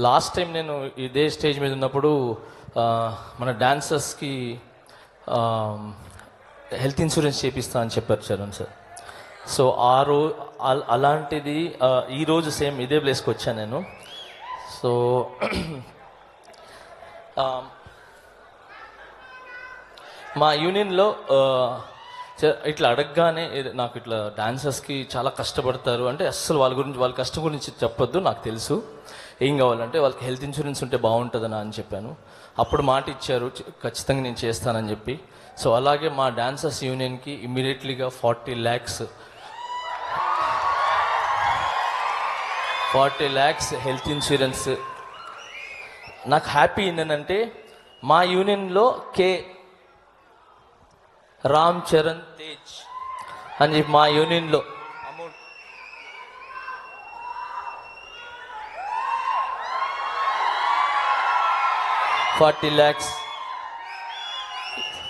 Last time నేను ఇదే stage మీద ఉన్నప్పుడు మన డాన్సర్స్కి హెల్త్ ఇన్సూరెన్స్ చేపిస్తా అని చెప్పారు చరణ్ సార్. సో అలాంటిది ఈరోజు సేమ్ ఇదే ప్లేస్కి వచ్చాను నేను. సో మా యూనియన్లో ఇట్లా అడగగానే నాకు ఇట్లా డాన్సర్స్కి చాలా కష్టపడతారు అంటే అస్సలు వాళ్ళ కష్టం గురించి చెప్పొద్దు, నాకు తెలుసు. ఏం కావాలంటే వాళ్ళకి హెల్త్ ఇన్సూరెన్స్ ఉంటే బాగుంటుందని అని చెప్పాను. అప్పుడు మాట ఇచ్చారు ఖచ్చితంగా నేను చేస్తానని చెప్పి. సో అలాగే మా డాన్సర్స్ యూనియన్కి ఇమ్మీడియట్లీగా 40 lakhs హెల్త్ ఇన్సూరెన్స్. నాకు హ్యాపీ ఏంటంటే మా యూనియన్లో రామ్ చరణ్ తేజ్ అని చెప్పి మా యూనియన్లో అమౌంట్ 40 lakhs